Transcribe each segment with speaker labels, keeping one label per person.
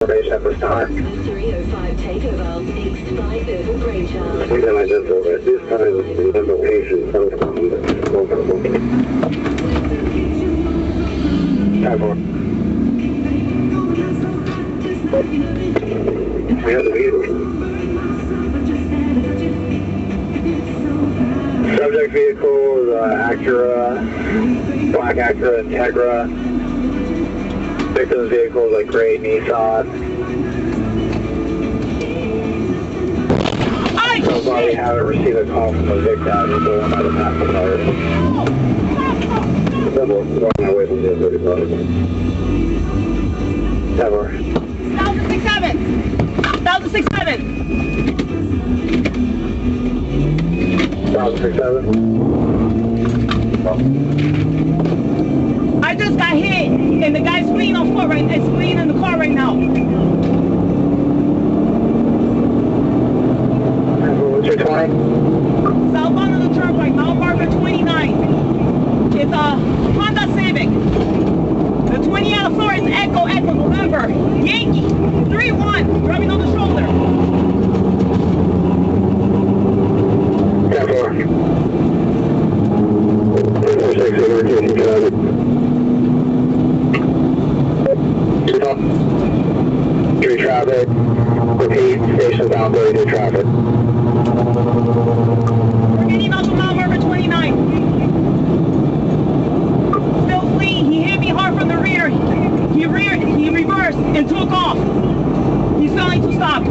Speaker 1: information at this time.
Speaker 2: 305 takeover, X5 over Greytown.
Speaker 1: We can identify at this time the location of we have the vehicle. Subject vehicle is Acura, black Acura Integra. Victim's vehicle is a gray Nissan. So far we haven't received a call from the victim. He's the one by the passenger. Double, on my way from the 35. Ever.
Speaker 3: 1067. 1067.
Speaker 1: 1067.
Speaker 3: I just got hit, and the guy's fleeing on foot right now. It's fleeing in the car right now.
Speaker 1: What's your 20?
Speaker 3: Southbound on the turnpike, Mount Barbara 29. It's a Honda Civic. The 20 out of floor is Echo, November. Yankee, 3-1, driving on the shoulder.
Speaker 1: 10-4. Street traffic. Repeat, station bound, to traffic.
Speaker 3: We're getting out to Mount Barbara 29. Still fleeing. He hit me hard from the rear. He reversed and took off. He's failing to stop.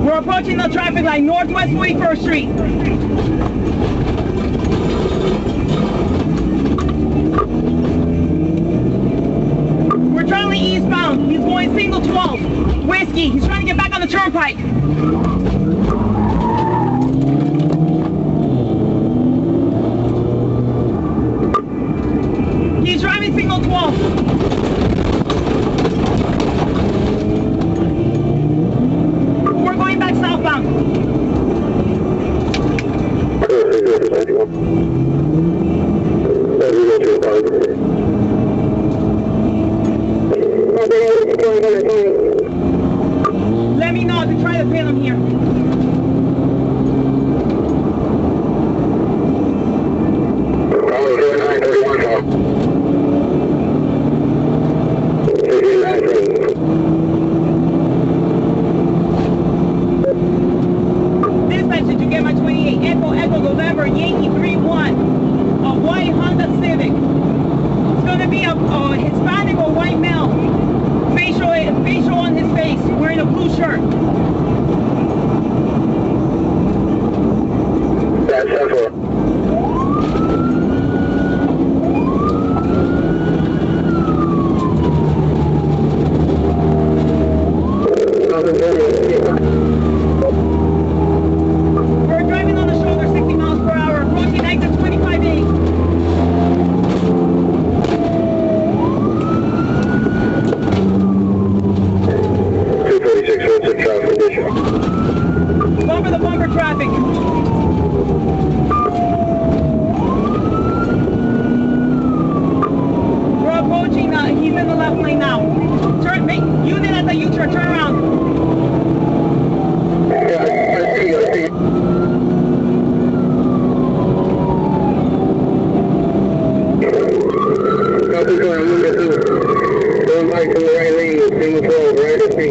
Speaker 3: We're approaching the traffic light, northwest 41st Street. We're traveling eastbound. He's going single 12. Whiskey. He's trying to get back on the turnpike. He's driving single 12. Southbound. Let me know to try to pin him here. Echo, November, Yankee 3-1, a white Honda Civic. It's going to be a Hispanic or white male, facial on his face, wearing a blue shirt.
Speaker 1: That's 10-4.
Speaker 3: Bumper traffic. We're approaching, he's in the left lane now. Use it as a U-turn, turn around.
Speaker 1: Going back to the right lane, single 12, right at me.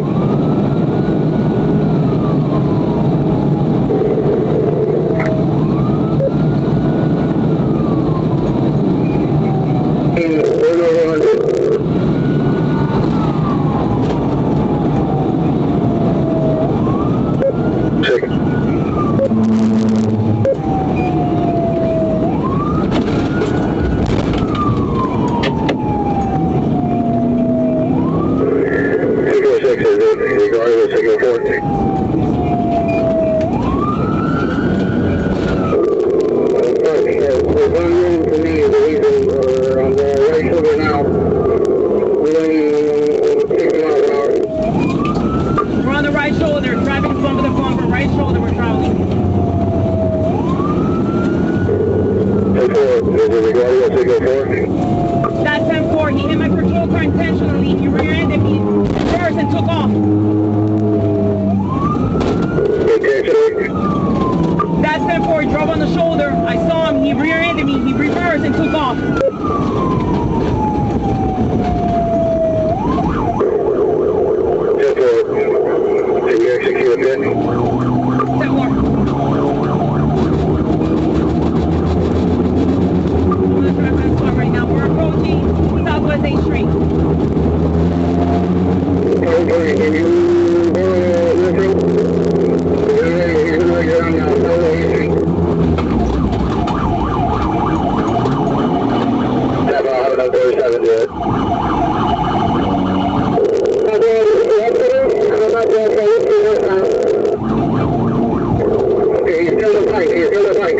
Speaker 1: on the bike. He's on the bike.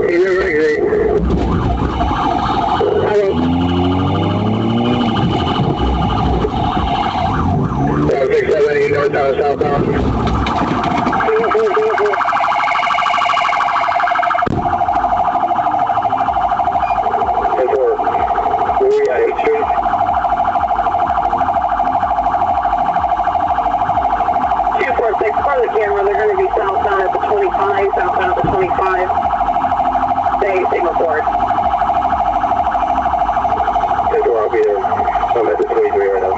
Speaker 1: He's never exiting. Hello. 678 northbound, southbound. 10-4. Where are we at, 8th Street?
Speaker 3: For the camera, they're going to be southbound at the 25, southbound at the 25. Stay signal forward.
Speaker 1: 10-4, I'll be there. I'm at the 23 right now.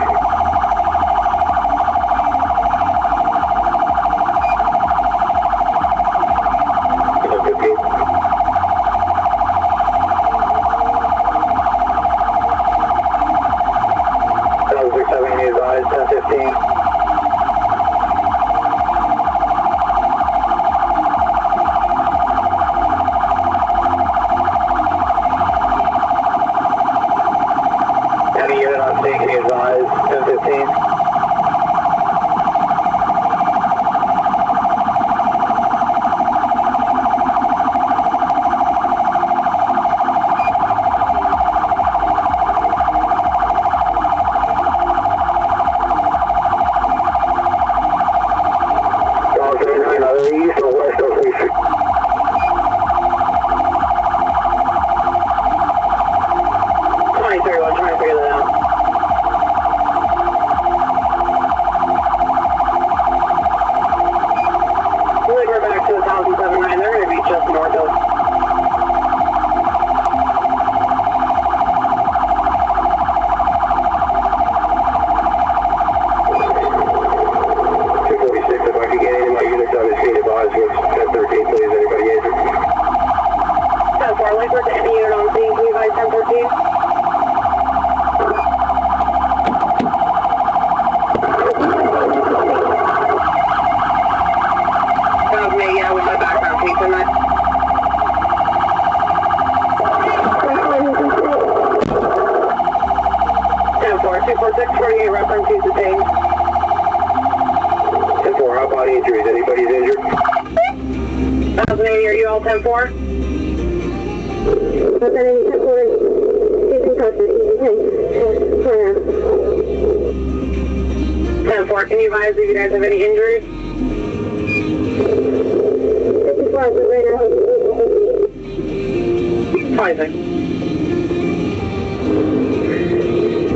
Speaker 3: Can you advise if you guys have any injuries?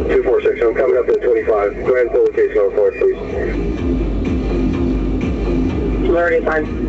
Speaker 3: 246, I'm coming up to the 25. Go ahead and pull the case going forward, please. Already fine.